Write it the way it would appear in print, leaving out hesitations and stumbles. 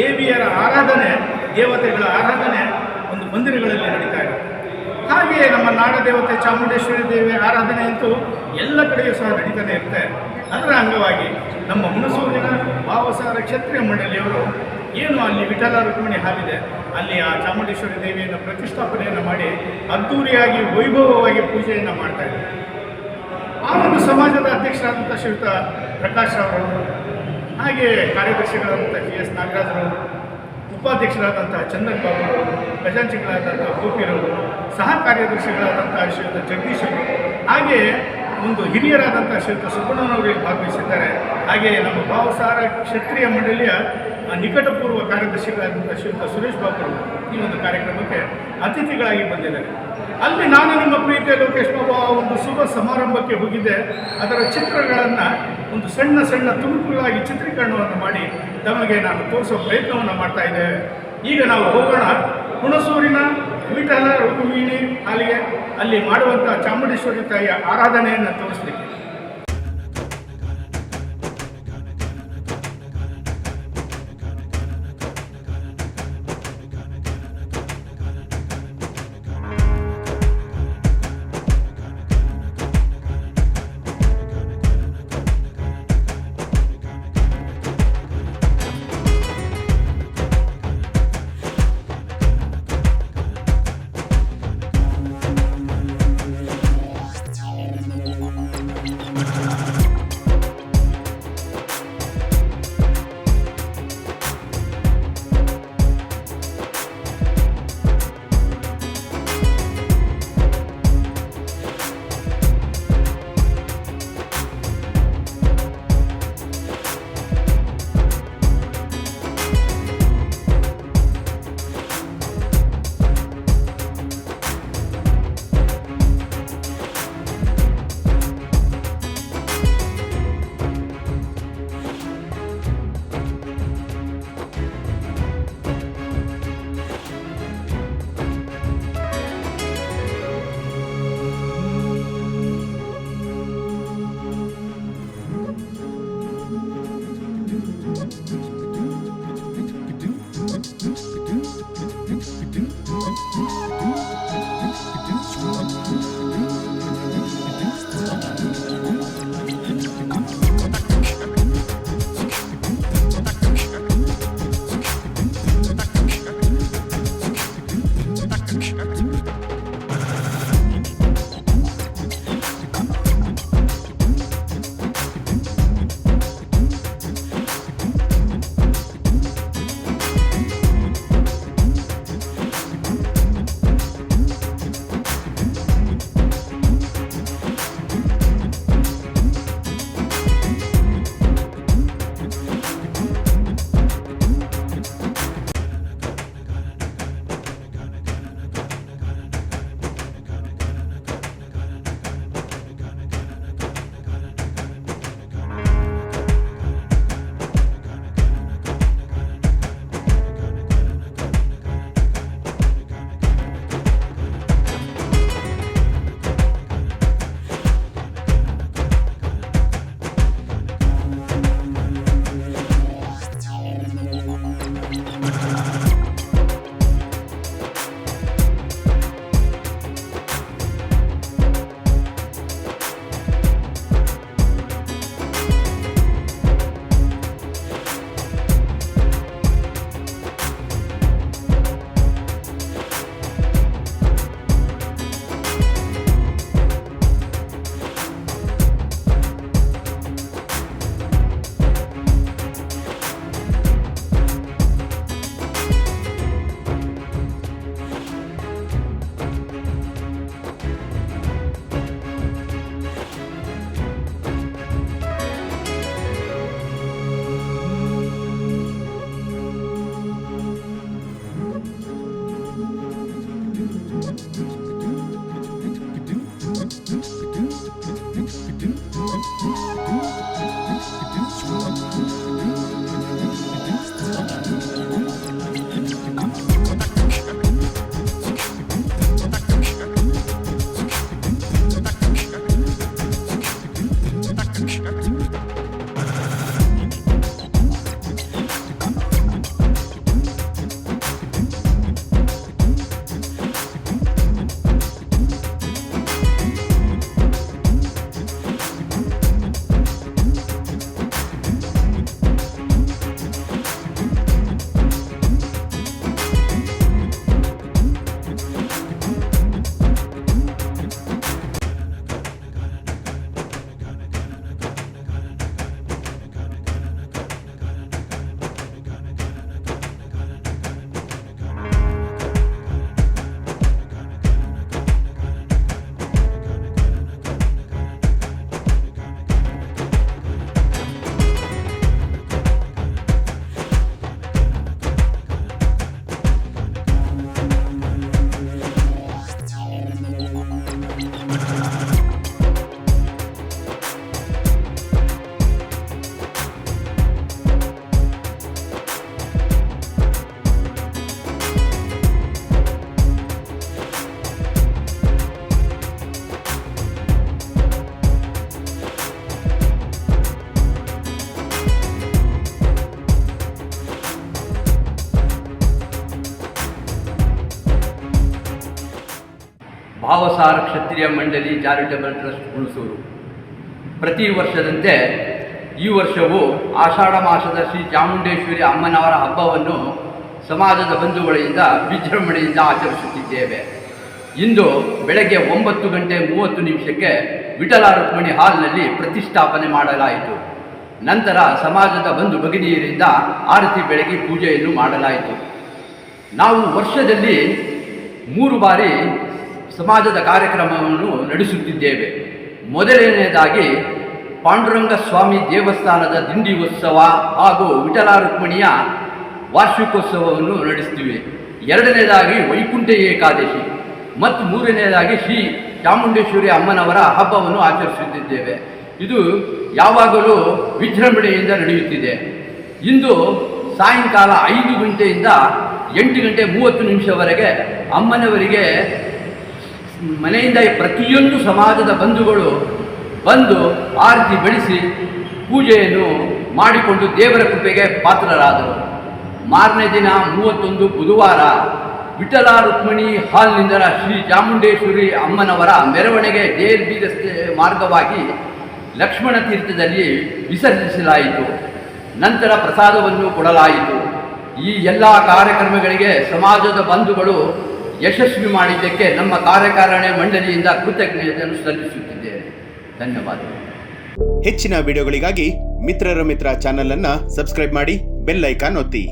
ದೇವಿಯರ ಆರಾಧನೆ, ದೇವತೆಗಳ ಆರಾಧನೆ ಒಂದು ಮಂದಿರಗಳಲ್ಲಿ ನಡೀತಾ ಇದೆ. ಹಾಗೆಯೇ ನಮ್ಮ ನಾಡ ದೇವತೆ ಚಾಮುಂಡೇಶ್ವರಿ ದೇವಿಯ ಆರಾಧನೆ ಅಂತೂ ಎಲ್ಲ ಕಡೆಯೂ ಸಹ ನಡೀತಾನೆ ಇರುತ್ತೆ. ಅದರ ಅಂಗವಾಗಿ ನಮ್ಮ ಹುಣಸೂರಿನ ಭಾವಸಾರ ಕ್ಷತ್ರಿಯ ಮಂಡಳಿಯವರು ಏನು ಅಲ್ಲಿ ವಿಠಲ ರುಕ್ಮಿಣಿ ಹಾಲಿದೆ, ಅಲ್ಲಿ ಆ ಚಾಮುಂಡೇಶ್ವರಿ ದೇವಿಯನ್ನು ಪ್ರತಿಷ್ಠಾಪನೆಯನ್ನು ಮಾಡಿ ಅದ್ಧೂರಿಯಾಗಿ ವೈಭವವಾಗಿ ಪೂಜೆಯನ್ನು ಮಾಡ್ತಾಯಿದ್ದಾರೆ. ಆ ಒಂದು ಸಮಾಜದ ಅಧ್ಯಕ್ಷರಾದಂಥ ಶ್ರೀಯುತ ಪ್ರಕಾಶ್ ಅವರು, ಹಾಗೆ ಕಾರ್ಯದರ್ಶಿಗಳಾದಂಥ GS ನಾಗರಾಜರವರು, ಉಪಾಧ್ಯಕ್ಷರಾದಂಥ ಚಂದನ್ ಬಾಬು ಅವರು, ಖಜಾಂಚಿಗಳಾದಂಥ ಗೋಪಿರವರು, ಸಹ ಕಾರ್ಯದರ್ಶಿಗಳಾದಂಥ ಶ್ರೀಯುತ ಜಗದೀಶ್ ಅವರು, ಹಾಗೆ ಒಂದು ಹಿರಿಯರಾದಂಥ ಶ್ರೀಯುತ ಸುಬ್ಬಣ್ಣನವರು ಭಾಗವಹಿಸಿದ್ದಾರೆ. ಹಾಗೆಯೇ ನಮ್ಮ ಭಾವಸಾರ ಕ್ಷತ್ರಿಯ ಮಂಡಳಿಯ ನಿಕಟಪೂರ್ವ ಕಾರ್ಯದರ್ಶಿಗಳಾದಂಥ ಶ್ರೀಯುತ ಸುರೇಶ್ ಬಾಬು ಅವರು ಈ ಒಂದು ಕಾರ್ಯಕ್ರಮಕ್ಕೆ ಅತಿಥಿಗಳಾಗಿ ಬಂದಿದ್ದಾರೆ. ಅಲ್ಲಿ ನಾನು ನಿಮ್ಮ ಪ್ರೀತಿಯ ಲೋಕೇಶ್ ಬಾಬು ಆ ಒಂದು ಶುಭ ಸಮಾರಂಭಕ್ಕೆ ಹೋಗಿದ್ದೆ. ಅದರ ಚಿತ್ರಗಳನ್ನು ಒಂದು ಸಣ್ಣ ಸಣ್ಣ ತುಣುಕುಗಳಾಗಿ ಚಿತ್ರೀಕರಣವನ್ನು ಮಾಡಿ ತಮಗೆ ನಾನು ತೋರಿಸೋ ಪ್ರಯತ್ನವನ್ನು ಮಾಡ್ತಾ ಇದ್ದೇವೆ. ಈಗ ನಾವು ಹೋಗೋಣ ಹುಣಸೂರಿನ ವಿಠಲ ರುಕ್ಮಿಣಿ ಹಾಲಿಗೆ, ಅಲ್ಲಿ ಮಾಡುವಂಥ ಚಾಮುಂಡೇಶ್ವರಿ ತಾಯಿಯ ಆರಾಧನೆಯನ್ನು ತೋರಿಸಲಿಕ್ಕೆ. ಭಾವಸಾರ ಕ್ಷತ್ರಿಯ ಮಂಡಳಿ ಚಾರಿಟಬಲ್ ಟ್ರಸ್ಟ್ ಹುಣಸೂರು. ಪ್ರತಿ ವರ್ಷದಂತೆ ಈ ವರ್ಷವೂ ಆಷಾಢ ಮಾಸದ ಶ್ರೀ ಚಾಮುಂಡೇಶ್ವರಿ ಅಮ್ಮನವರ ಹಬ್ಬವನ್ನು ಸಮಾಜದ ಬಂಧುಗಳಿಂದ ವಿಜೃಂಭಣೆಯಿಂದ ಆಚರಿಸುತ್ತಿದ್ದೇವೆ. ಇಂದು ಬೆಳಗ್ಗೆ 9:30 ವಿಠಲ ರುಕ್ಮಿಣಿ ಹಾಲ್ನಲ್ಲಿ ಪ್ರತಿಷ್ಠಾಪನೆ ಮಾಡಲಾಯಿತು. ನಂತರ ಸಮಾಜದ ಬಂಧು ಭಗಿನಿಯರಿಂದ ಆರತಿ ಬೆಳಗ್ಗೆ ಪೂಜೆಯನ್ನು ಮಾಡಲಾಯಿತು. ನಾವು ವರ್ಷದಲ್ಲಿ 3 ಬಾರಿ ಸಮಾಜದ ಕಾರ್ಯಕ್ರಮವನ್ನು ನಡೆಸುತ್ತಿದ್ದೇವೆ. ಮೊದಲನೆಯದಾಗಿ ಪಾಂಡುರಂಗ ಸ್ವಾಮಿ ದೇವಸ್ಥಾನದ ದಿಂಡಿ ಉತ್ಸವ ಹಾಗೂ ವಿಠಲ ರುಕ್ಮಿಣಿಯ ವಾರ್ಷಿಕೋತ್ಸವವನ್ನು ನಡೆಸ್ತೀವಿ. ಎರಡನೇದಾಗಿ ವೈಕುಂಠ ಏಕಾದಶಿ ಮತ್ತು ಮೂರನೆಯದಾಗಿ ಶ್ರೀ ಚಾಮುಂಡೇಶ್ವರಿ ಅಮ್ಮನವರ ಹಬ್ಬವನ್ನು ಆಚರಿಸುತ್ತಿದ್ದೇವೆ. ಇದು ಯಾವಾಗಲೂ ವಿಜೃಂಭಣೆಯಿಂದ ನಡೆಯುತ್ತಿದೆ. ಇಂದು ಸಾಯಂಕಾಲ 5 ಗಂಟೆಯಿಂದ 8:30 ಅಮ್ಮನವರಿಗೆ ಮನೆಯಿಂದ ಪ್ರತಿಯೊಂದು ಸಮಾಜದ ಬಂಧುಗಳು ಬಂದು ಆರತಿ ಬೆಳೆಸಿ ಪೂಜೆಯನ್ನು ಮಾಡಿಕೊಂಡು ದೇವರ ಕೃಪೆಗೆ ಪಾತ್ರರಾದರು. ಮಾರನೇ ದಿನ 31 ಬುಧವಾರ ವಿಠಲ ರುಕ್ಮಿಣಿ ಹಾಲ್ನಿಂದ ಶ್ರೀ ಚಾಮುಂಡೇಶ್ವರಿ ಅಮ್ಮನವರ ಮೆರವಣಿಗೆ JLB ರಸ್ತೆ ಮಾರ್ಗವಾಗಿ ಲಕ್ಷ್ಮಣ ತೀರ್ಥದಲ್ಲಿ ವಿಸರ್ಜಿಸಲಾಯಿತು. ನಂತರ ಪ್ರಸಾದವನ್ನು ಕೊಡಲಾಯಿತು. ಈ ಎಲ್ಲ ಕಾರ್ಯಕ್ರಮಗಳಿಗೆ ಸಮಾಜದ ಬಂಧುಗಳು ಯಶಸ್ವಿ ಮಾಡಿದ್ದಕ್ಕೆ ನಮ್ಮ ಕಾರ್ಯಕಾರಿಣಿ ಮಂಡಳಿಯಿಂದ ಕೃತಜ್ಞತೆಯನ್ನು ಸಲ್ಲಿಸುತ್ತಿದ್ದೇನೆ. ಧನ್ಯವಾದಗಳು. ಹೆಚ್ಚಿನ ವಿಡಿಯೋಗಳಿಗಾಗಿ ಮಿತ್ರರ ಮಿತ್ರ ಚಾನೆಲ್ ಅನ್ನು ಸಬ್ಸ್ಕ್ರೈಬ್ ಮಾಡಿ, ಬೆಲ್ ಐಕಾನ್ ಒತ್ತಿ.